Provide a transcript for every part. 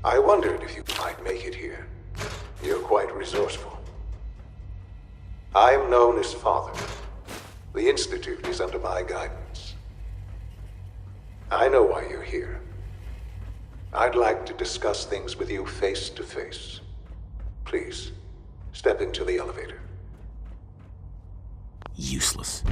I wondered if you might make it here. You're quite resourceful. I am known as Father. The Institute is under my guidance. I know why you're here. I'd like to discuss things with you face to face. Please, step into the elevator. Useless.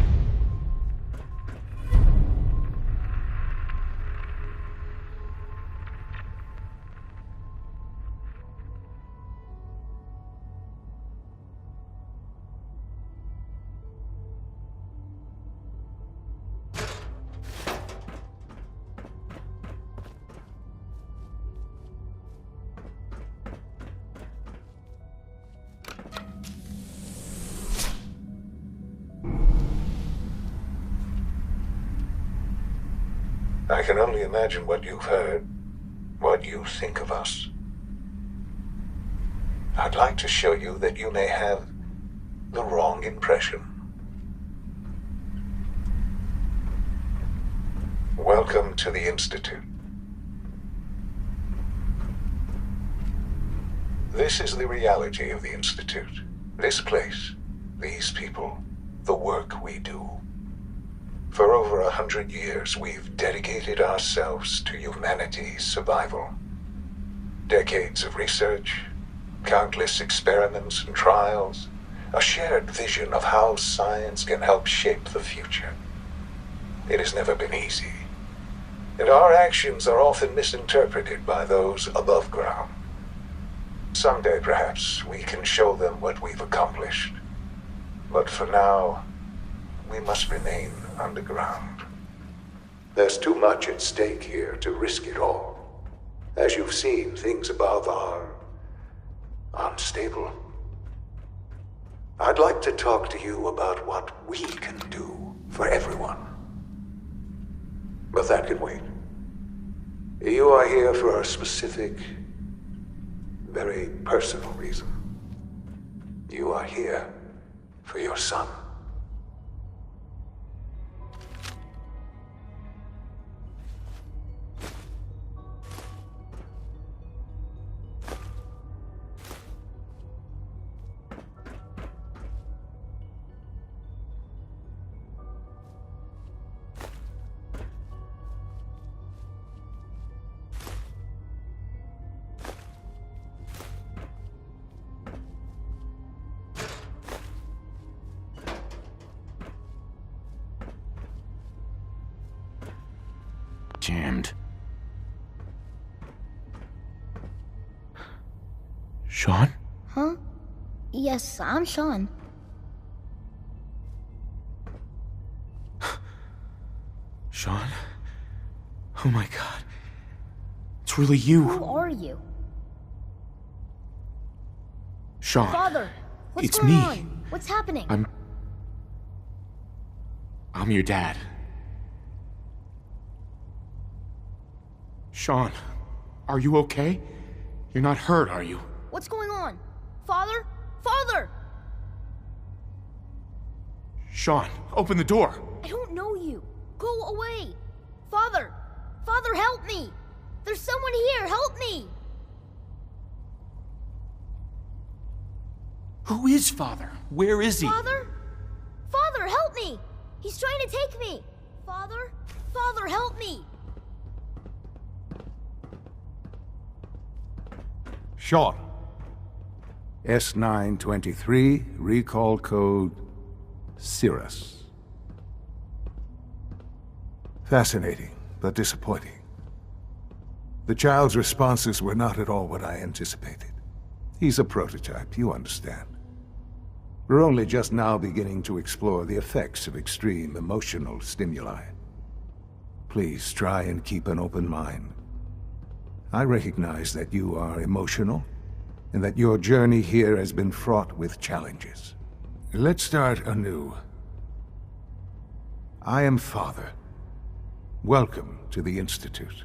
I can only imagine what you've heard, what you think of us. I'd like to show you that you may have the wrong impression. Welcome to the Institute. This is the reality of the Institute. This place, these people, the work we do. For over 100 years, we've dedicated ourselves to humanity's survival. Decades of research, countless experiments and trials, a shared vision of how science can help shape the future. It has never been easy, and our actions are often misinterpreted by those above ground. Someday, perhaps, we can show them what we've accomplished. But for now, we must remain underground. There's too much at stake here to risk it all. As you've seen, things above are unstable. I'd like to talk to you about what we can do for everyone. But that can wait. You are here for a specific, very personal reason. You are here for your son. Jammed. Sean? Huh? Yes, I'm Sean. Sean? Oh my god. It's really you. Who are you? Sean. Father, what's It's going me. on? What's happening? I'm your dad. Sean, are you okay? You're not hurt, are you? What's going on? Father? Father! Sean, open the door. I don't know you. Go away. Father! Father, help me! There's someone here, help me! Who is Father? Where is he? Father? Father, help me! He's trying to take me! Father? Father, help me! Sean. S923, recall code Cirrus. Fascinating, but disappointing. The child's responses were not at all what I anticipated. He's a prototype, you understand. We're only just now beginning to explore the effects of extreme emotional stimuli. Please try and keep an open mind. I recognize that you are emotional, and that your journey here has been fraught with challenges. Let's start anew. I am Father. Welcome to the Institute.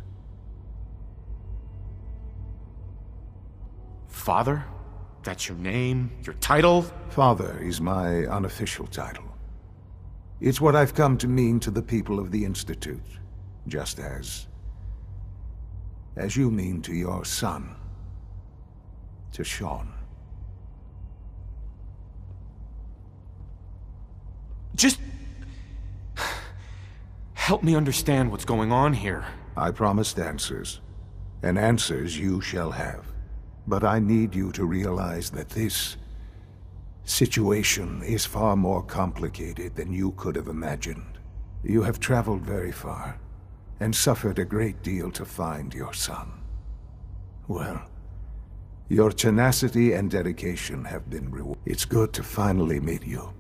Father? That's your name? Your title? Father is my unofficial title. It's what I've come to mean to the people of the Institute, just as as you mean to your son, to Sean. Just help me understand what's going on here. I promised answers, and answers you shall have. But I need you to realize that this situation is far more complicated than you could have imagined. You have traveled very far, and suffered a great deal to find your son. Well, your tenacity and dedication have been rewarded. It's good to finally meet you,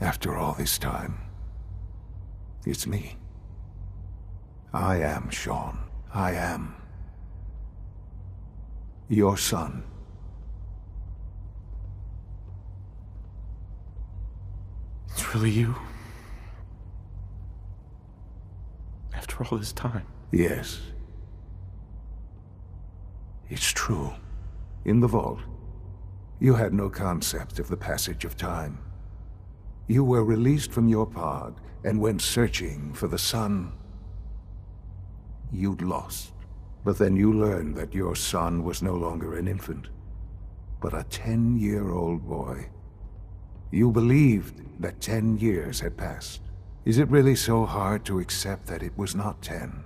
after all this time. It's me. I am Sean. I am your son. It's really you? After all this time? Yes. It's true. In the vault, you had no concept of the passage of time. You were released from your pod and went searching for the son you'd lost. But then you learned that your son was no longer an infant, but a 10-year-old boy. You believed that 10 years had passed. Is it really so hard to accept that it was not 10,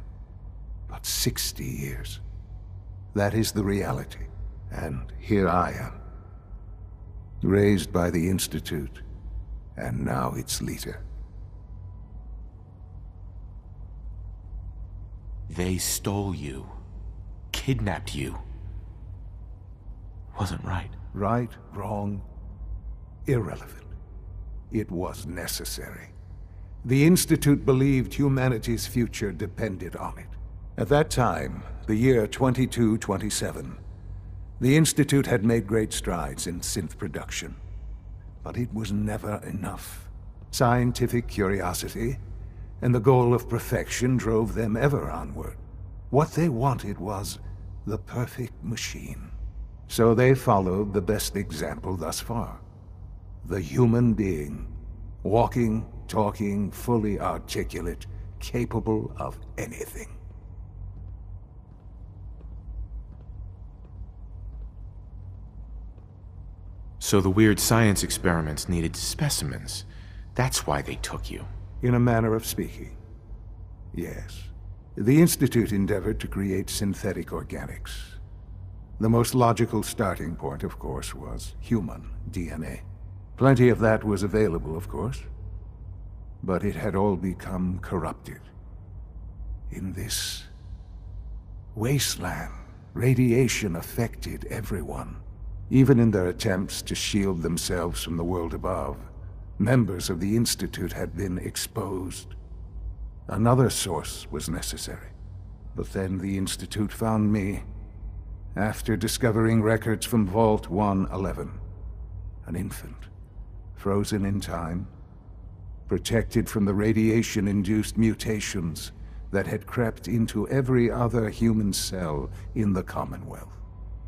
but 60 years? That is the reality. And here I am, raised by the Institute, and now its leader. They stole you, kidnapped you. Wasn't right. Right, wrong, irrelevant. It was necessary. The Institute believed humanity's future depended on it. At that time, the year 2227, the Institute had made great strides in synth production. But it was never enough. Scientific curiosity and the goal of perfection drove them ever onward. What they wanted was the perfect machine. So they followed the best example thus far. The human being. Walking, talking, fully articulate, capable of anything. So the weird science experiments needed specimens. That's why they took you. In a manner of speaking, yes. The Institute endeavored to create synthetic organics. The most logical starting point, of course, was human DNA. Plenty of that was available, of course. But it had all become corrupted. In this wasteland, radiation affected everyone. Even in their attempts to shield themselves from the world above, members of the Institute had been exposed. Another source was necessary. But then the Institute found me, after discovering records from Vault 111. An infant, frozen in time, protected from the radiation-induced mutations that had crept into every other human cell in the Commonwealth.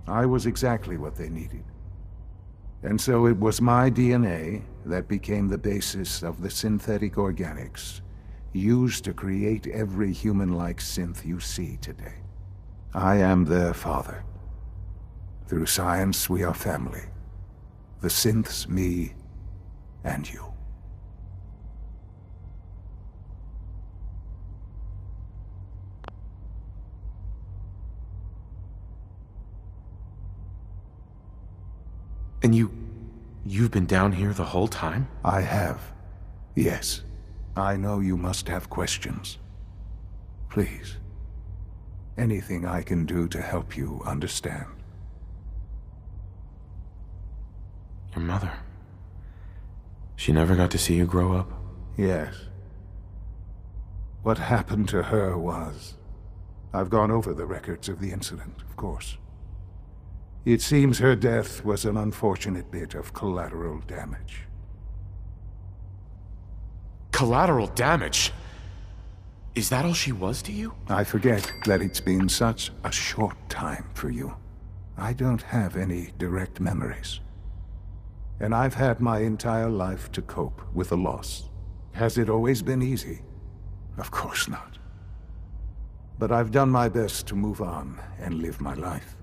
I was exactly what they needed. And so it was my DNA that became the basis of the synthetic organics used to create every human-like synth you see today. I am their father. Through science, we are family. The synths, me, and you. And you've been down here the whole time? I have. Yes. I know you must have questions. Please. Anything I can do to help you understand. Your mother. She never got to see you grow up? Yes. What happened to her was... I've gone over the records of the incident, of course. It seems her death was an unfortunate bit of collateral damage. Collateral damage? Is that all she was to you? I forget that it's been such a short time for you. I don't have any direct memories. And I've had my entire life to cope with the loss. Has it always been easy? Of course not. But I've done my best to move on and live my life.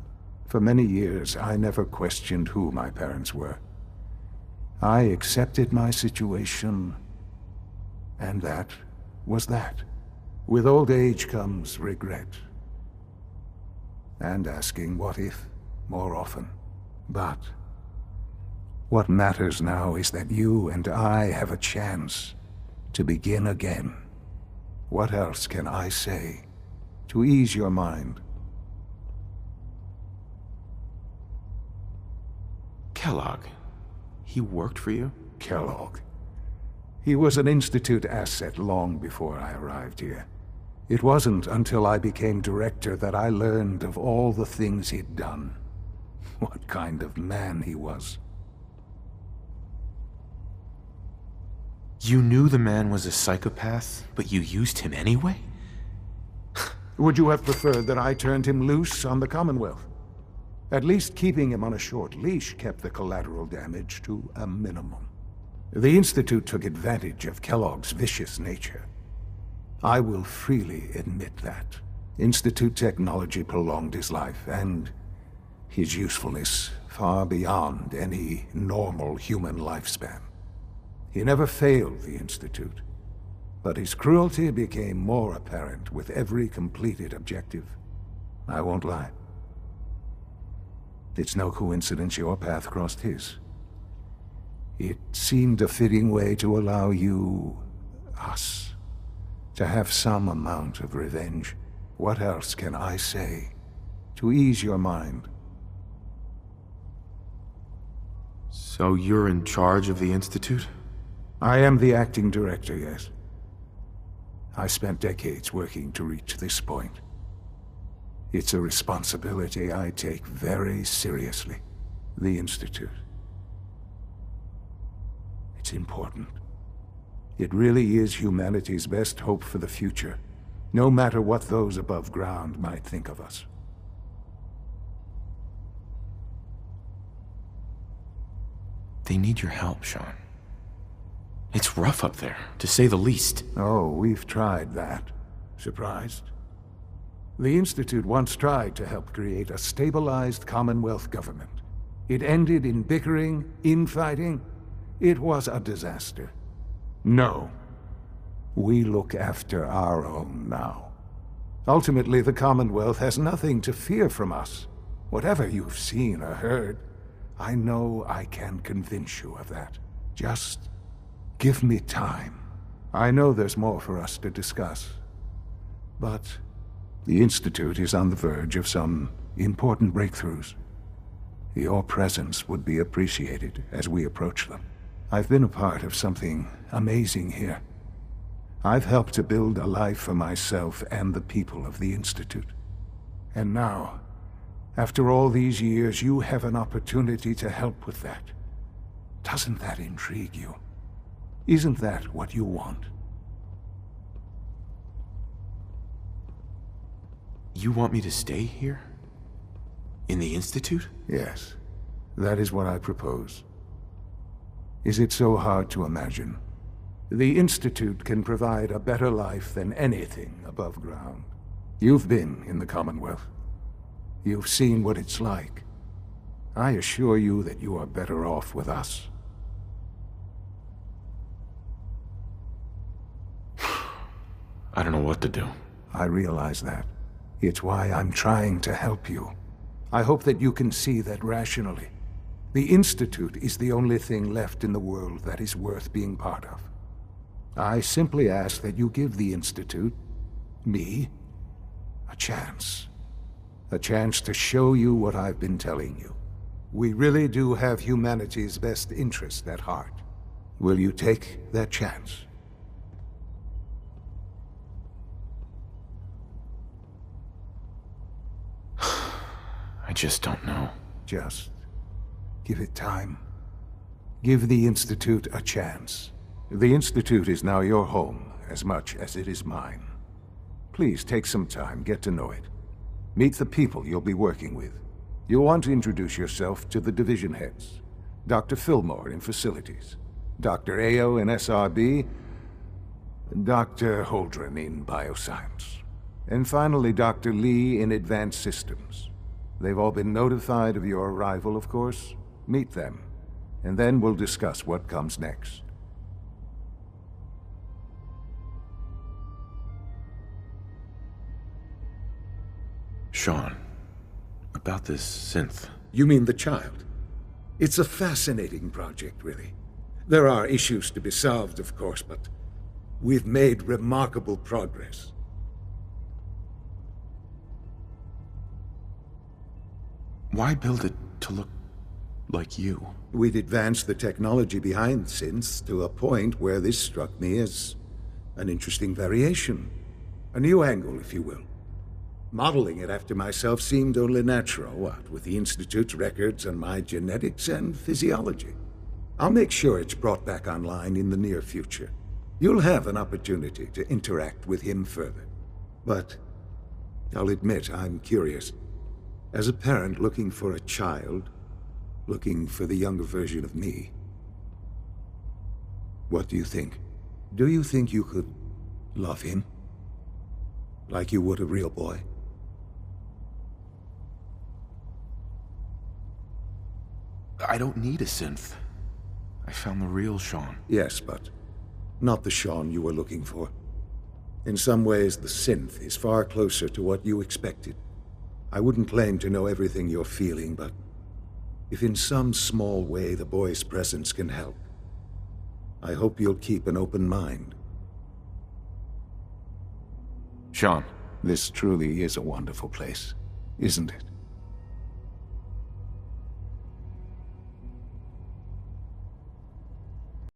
For many years, I never questioned who my parents were. I accepted my situation, and that was that. With old age comes regret. And asking what if more often. But what matters now is that you and I have a chance to begin again. What else can I say to ease your mind? Kellogg. He worked for you? Kellogg. He was an Institute asset long before I arrived here. It wasn't until I became director that I learned of all the things he'd done. What kind of man he was. You knew the man was a psychopath, but you used him anyway? Would you have preferred that I turned him loose on the Commonwealth? At least keeping him on a short leash kept the collateral damage to a minimum. The Institute took advantage of Kellogg's vicious nature. I will freely admit that. Institute technology prolonged his life, and his usefulness far beyond any normal human lifespan. He never failed the Institute, but his cruelty became more apparent with every completed objective. I won't lie. It's no coincidence your path crossed his. It seemed a fitting way to allow you, us, to have some amount of revenge. What else can I say to ease your mind? So you're in charge of the Institute? I am the acting director, yes. I spent decades working to reach this point. It's a responsibility I take very seriously. The Institute. It's important. It really is humanity's best hope for the future, no matter what those above ground might think of us. They need your help, Sean. It's rough up there, to say the least. Oh, we've tried that. Surprised? The Institute once tried to help create a stabilized Commonwealth government. It ended in bickering, infighting. It was a disaster. No. We look after our own now. Ultimately, the Commonwealth has nothing to fear from us. Whatever you've seen or heard, I know I can convince you of that. Just give me time. I know there's more for us to discuss. But the Institute is on the verge of some important breakthroughs. Your presence would be appreciated as we approach them. I've been a part of something amazing here. I've helped to build a life for myself and the people of the Institute. And now, after all these years, you have an opportunity to help with that. Doesn't that intrigue you? Isn't that what you want? You want me to stay here? In the Institute? Yes, that is what I propose. Is it so hard to imagine? The Institute can provide a better life than anything above ground. You've been in the Commonwealth. You've seen what it's like. I assure you that you are better off with us. I don't know what to do. I realize that. It's why I'm trying to help you. I hope that you can see that rationally. The Institute is the only thing left in the world that is worth being part of. I simply ask that you give the Institute, me, a chance. A chance to show you what I've been telling you. We really do have humanity's best interest at heart. Will you take that chance? I just don't know. Just give it time. Give the Institute a chance. The Institute is now your home as much as it is mine. Please take some time, get to know it. Meet the people you'll be working with. You'll want to introduce yourself to the division heads. Dr. Fillmore in Facilities, Dr. Ayo in SRB, and Dr. Holdren in Bioscience. And finally, Dr. Lee in Advanced Systems. They've all been notified of your arrival, of course. Meet them, and then we'll discuss what comes next. Sean, about this synth. You mean the child? It's a fascinating project, really. There are issues to be solved, of course, but we've made remarkable progress. Why build it to look like you? We'd advanced the technology behind synths to a point where this struck me as an interesting variation. A new angle, if you will. Modeling it after myself seemed only natural, what with the Institute's records and my genetics and physiology. I'll make sure it's brought back online in the near future. You'll have an opportunity to interact with him further. But I'll admit I'm curious. As a parent looking for a child, looking for the younger version of me, what do you think? Do you think you could love him? Like you would a real boy? I don't need a synth. I found the real Sean. Yes, but not the Sean you were looking for. In some ways, the synth is far closer to what you expected. I wouldn't claim to know everything you're feeling, but if in some small way the boy's presence can help, I hope you'll keep an open mind. Sean. This truly is a wonderful place, isn't it?